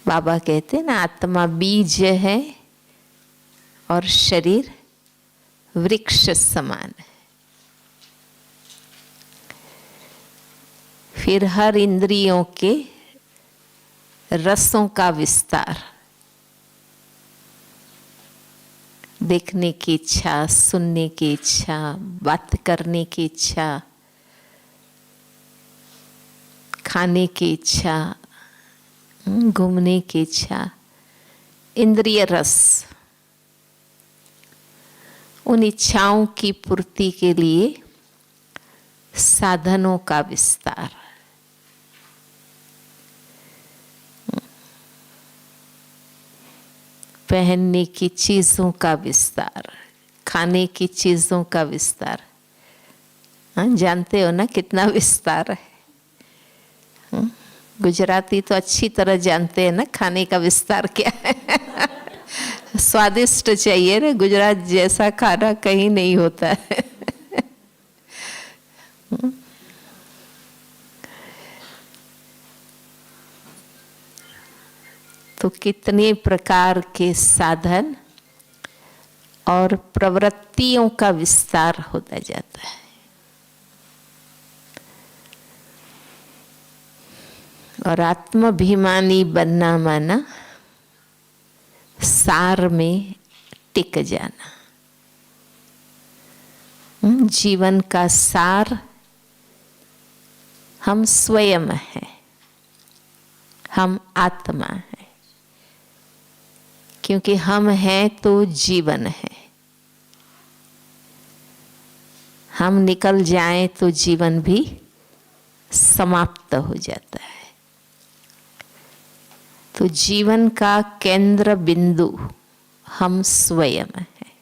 बाबा कहते हैं ना, आत्मा बीज है और शरीर वृक्ष समान है। फिर हर इंद्रियों के रसों का विस्तार, देखने की इच्छा, सुनने की इच्छा, बात करने की इच्छा, खाने की इच्छा, घूमने की इच्छा, इंद्रिय रस, उन इच्छाओं की पूर्ति के लिए साधनों का विस्तार, पहनने की चीज़ों का विस्तार, खाने की चीज़ों का विस्तार। हाँ, जानते हो ना कितना विस्तार है। गुजराती तो अच्छी तरह जानते हैं ना खाने का विस्तार क्या है। स्वादिष्ट चाहिए ना, गुजरात जैसा खाना कहीं नहीं होता है। तो कितने प्रकार के साधन और प्रवृत्तियों का विस्तार होता जाता है। और आत्माभिमानी बनना माना सार में टिक जाना। जीवन का सार हम स्वयं हैं, हम आत्मा हैं। क्योंकि हम हैं तो जीवन है। हम निकल जाएं तो जीवन भी समाप्त हो जाता है। तो जीवन का केंद्र बिंदु हम स्वयं हैं।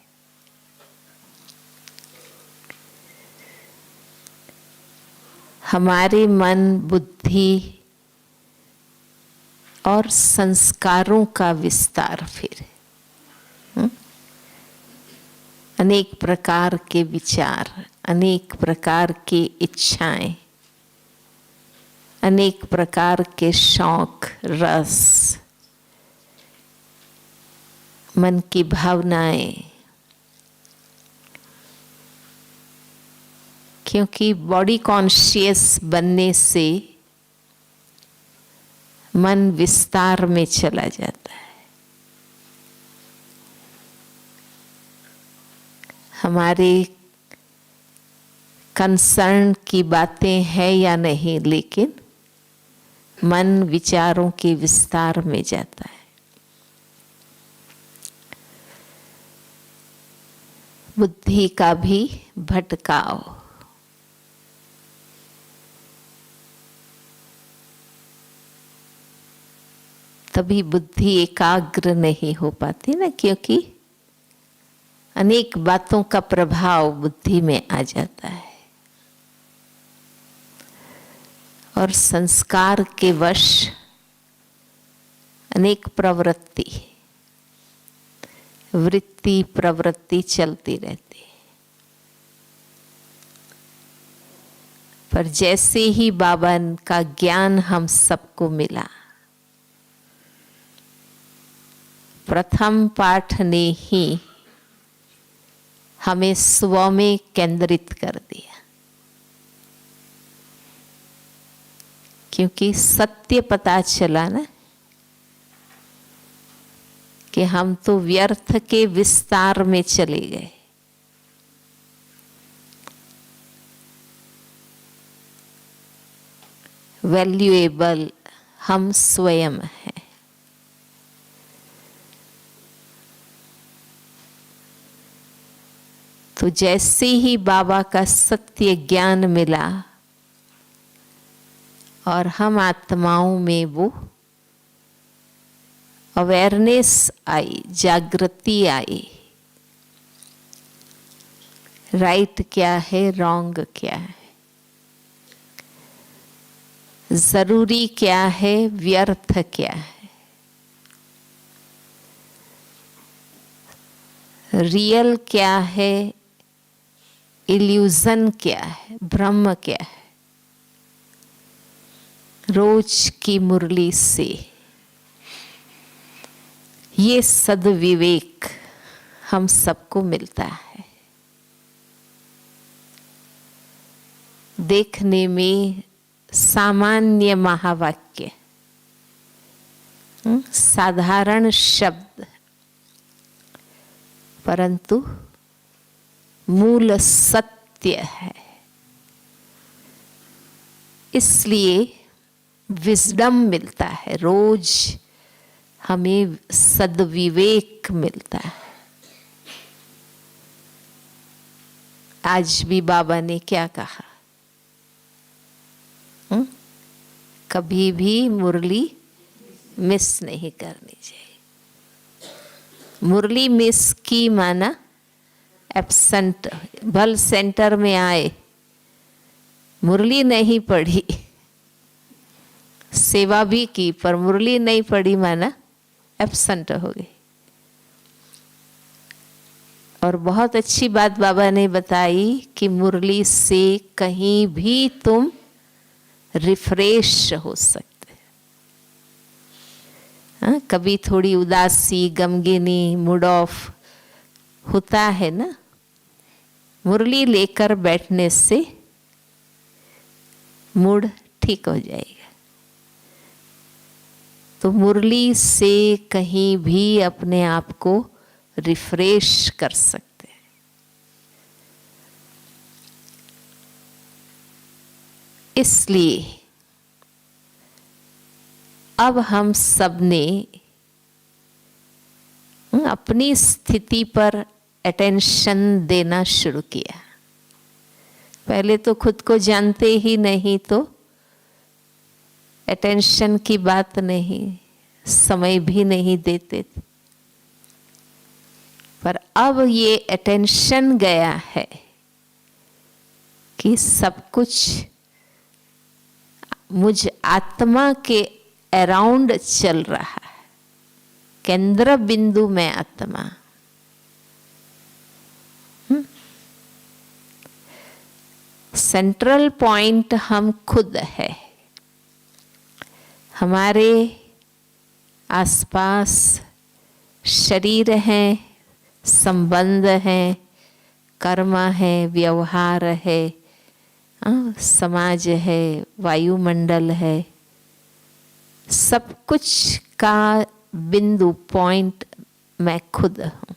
हमारे मन, बुद्धि और संस्कारों का विस्तार फिर अनेक प्रकार के विचार, अनेक प्रकार की इच्छाएं, अनेक प्रकार के शौक, रस, मन की भावनाएं। क्योंकि बॉडी कॉन्शियस बनने से मन विस्तार में चला जाता है। हमारे कंसर्न की बातें हैं या नहीं, लेकिन मन विचारों के विस्तार में जाता है। बुद्धि का भी भटकाव। तभी बुद्धि एकाग्र नहीं हो पाती ना, क्योंकि अनेक बातों का प्रभाव बुद्धि में आ जाता है और संस्कार के वश अनेक प्रवृत्ति, वृत्ति, प्रवृत्ति चलती रहती है। पर जैसे ही बाबा का ज्ञान हम सबको मिला, प्रथम पाठ ने ही हमें स्व में केंद्रित कर दिया। क्योंकि सत्य पता चला ना कि हम तो व्यर्थ के विस्तार में चले गए। वैल्यूएबल हम स्वयं हैं। तो जैसे ही बाबा का सत्य ज्ञान मिला और हम आत्माओं में वो अवेयरनेस आई, जागृति आई, राइट क्या है, रॉन्ग क्या है, जरूरी क्या है, व्यर्थ क्या है, रियल क्या है, इल्यूजन क्या है, ब्रह्म क्या है। रोज की मुरली से ये सद्विवेक हम सबको मिलता है। देखने में सामान्य महावाक्य, साधारण शब्द, परंतु मूल सत्य है। इसलिए विजडम मिलता है, रोज हमें सद्विवेक मिलता है। आज भी बाबा ने क्या कहा? कभी भी मुरली मिस नहीं करनी चाहिए। मुरली मिस की माना एब्सेंट। भल सेंटर में आए, मुरली नहीं पढ़ी, सेवा भी की पर मुरली नहीं पढ़ी, माना एब्सेंट हो गई। और बहुत अच्छी बात बाबा ने बताई कि मुरली से कहीं भी तुम रिफ्रेश हो सकते। हाँ, कभी थोड़ी उदासी, गमगीनी, मूड ऑफ होता है ना, मुरली लेकर बैठने से मूड ठीक हो जाएगा। तो मुरली से कहीं भी अपने आप को रिफ्रेश कर सकते हैं। इसलिए अब हम सब ने अपनी स्थिति पर अटेंशन देना शुरू किया। पहले तो खुद को जानते ही नहीं, तो अटेंशन की बात नहीं, समय भी नहीं देते थे। पर अब ये अटेंशन गया है कि सब कुछ मुझ आत्मा के अराउंड चल रहा है। केंद्र बिंदु में आत्मा। सेंट्रल पॉइंट हम खुद है। हमारे आसपास शरीर है, संबंध है, कर्म है, व्यवहार है, समाज है, वायुमंडल है, सब कुछ का बिंदु पॉइंट मैं खुद हूँ।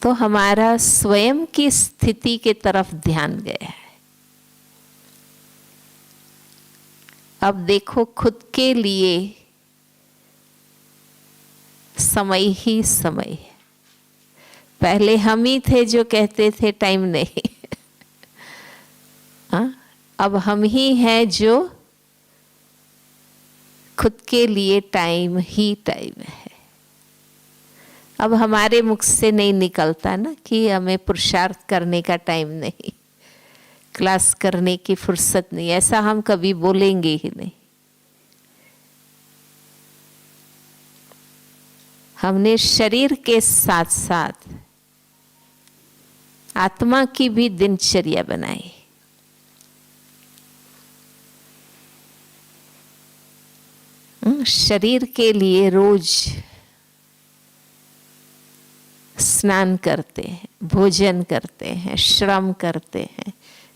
तो हमारा स्वयं की स्थिति के तरफ ध्यान गया है। अब देखो, खुद के लिए समय ही समय है। पहले हम ही थे जो कहते थे टाइम नहीं। अब हम ही हैं जो खुद के लिए टाइम ही टाइम है। अब हमारे मुख से नहीं निकलता ना कि हमें पुरुषार्थ करने का टाइम नहीं, क्लास करने की फुर्सत नहीं, ऐसा हम कभी बोलेंगे ही नहीं। हमने शरीर के साथ साथ आत्मा की भी दिनचर्या बनाई। शरीर के लिए रोज स्नान करते हैं, भोजन करते हैं, श्रम करते हैं,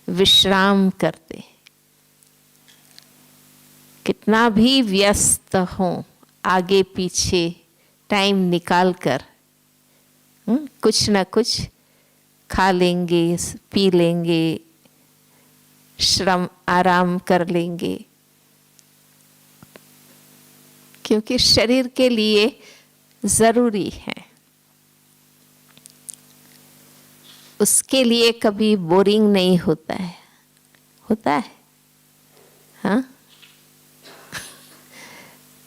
विश्राम करते हैं। कितना भी व्यस्त हो, आगे पीछे टाइम निकाल कर कुछ ना कुछ खा लेंगे, पी लेंगे, श्रम आराम कर लेंगे, क्योंकि शरीर के लिए जरूरी है। उसके लिए कभी बोरिंग नहीं होता है। होता है? हाँ,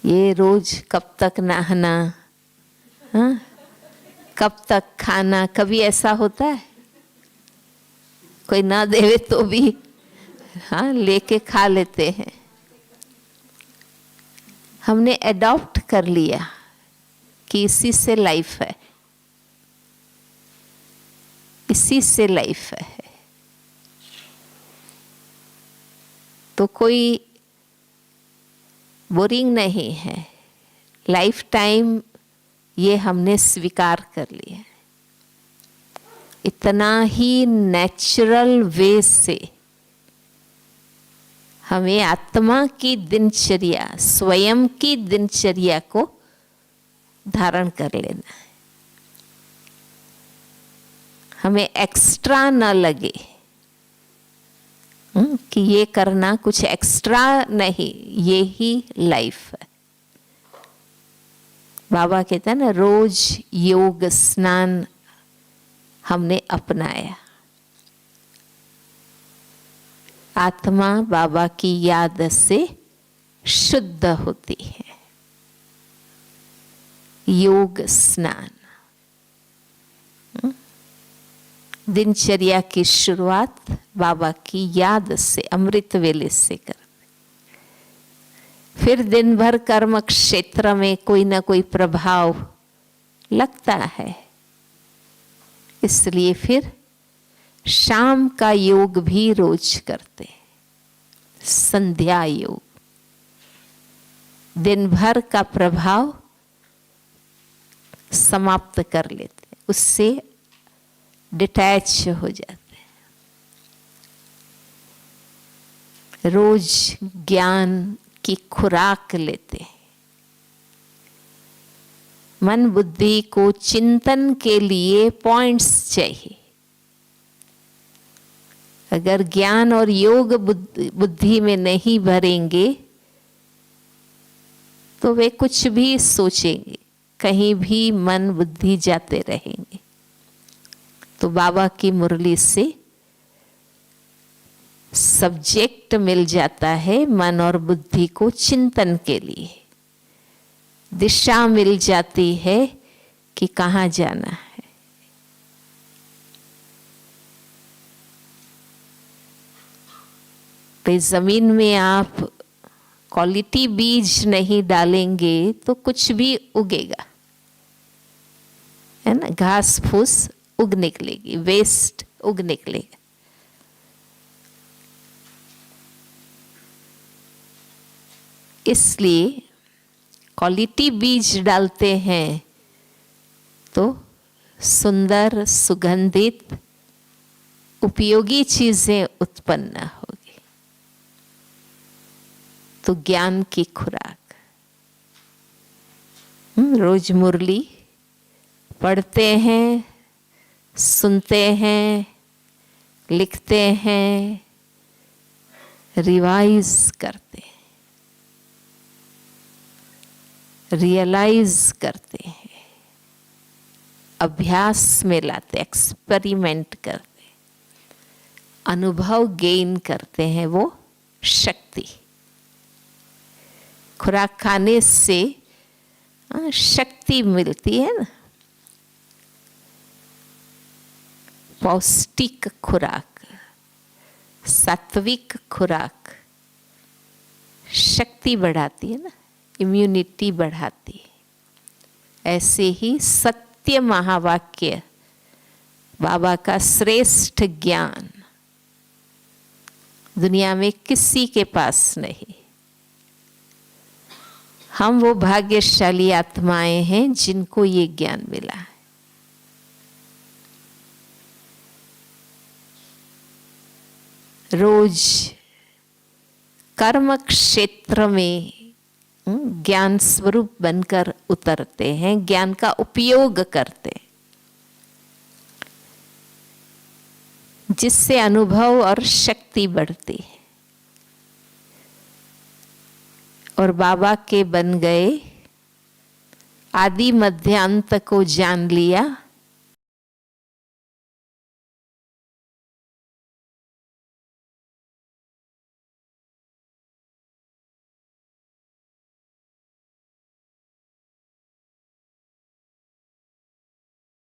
ये रोज कब तक नहाना, हाँ, कब तक खाना, कभी ऐसा होता है? कोई ना देवे तो भी हाँ लेके खा लेते हैं। हमने अडॉप्ट कर लिया कि इसी से लाइफ है, इसी से लाइफ है। तो कोई बोरिंग नहीं है, लाइफ टाइम ये हमने स्वीकार कर लिया। इतना ही नेचुरल वे से हमें आत्मा की दिनचर्या, स्वयं की दिनचर्या को धारण कर लेना है। हमें एक्स्ट्रा न लगे कि ये करना कुछ एक्स्ट्रा नहीं, ये ही लाइफ है। बाबा कहते हैं ना, रोज योग स्नान हमने अपनाया। आत्मा बाबा की याद से शुद्ध होती है। योग स्नान, दिनचर्या की शुरुआत बाबा की याद से, अमृत वेले से कर। फिर दिन भर कर्म क्षेत्र में कोई ना कोई प्रभाव लगता है, इसलिए फिर शाम का योग भी रोज करते, संध्या योग। दिन भर का प्रभाव समाप्त कर लेते, उससे डिटैच हो जाते हैं। रोज ज्ञान की खुराक लेते हैं। मन बुद्धि को चिंतन के लिए पॉइंट्स चाहिए। अगर ज्ञान और योग बुद्धि में नहीं भरेंगे तो वे कुछ भी सोचेंगे, कहीं भी मन बुद्धि जाते रहेंगे। तो बाबा की मुरली से सब्जेक्ट मिल जाता है मन और बुद्धि को चिंतन के लिए, दिशा मिल जाती है कि कहाँ जाना है। तो जमीन में आप क्वालिटी बीज नहीं डालेंगे तो कुछ भी उगेगा, है ना। घास फूस उग निकलेगी, वेस्ट उग निकलेगा। इसलिए क्वालिटी बीज डालते हैं तो सुंदर, सुगंधित, उपयोगी चीजें उत्पन्न होगी। तो ज्ञान की खुराक, रोज मुरली पढ़ते हैं, सुनते हैं, लिखते हैं, रिवाइज करते हैं, रियलाइज करते हैं, अभ्यास में लाते, एक्सपेरिमेंट करते, अनुभव गेन करते हैं। वो शक्ति, खुराक खाने से शक्ति मिलती है ना। पौष्टिक खुराक, सात्विक खुराक शक्ति बढ़ाती है ना, इम्यूनिटी बढ़ाती है। ऐसे ही सत्य महावाक्य, बाबा का श्रेष्ठ ज्ञान दुनिया में किसी के पास नहीं। हम वो भाग्यशाली आत्माएं हैं जिनको ये ज्ञान मिला है। रोज कर्म क्षेत्र में ज्ञान स्वरूप बनकर उतरते हैं, ज्ञान का उपयोग करते हैं, जिससे अनुभव और शक्ति बढ़ती है। और बाबा के बन गए, आदि मध्य अंत को जान लिया,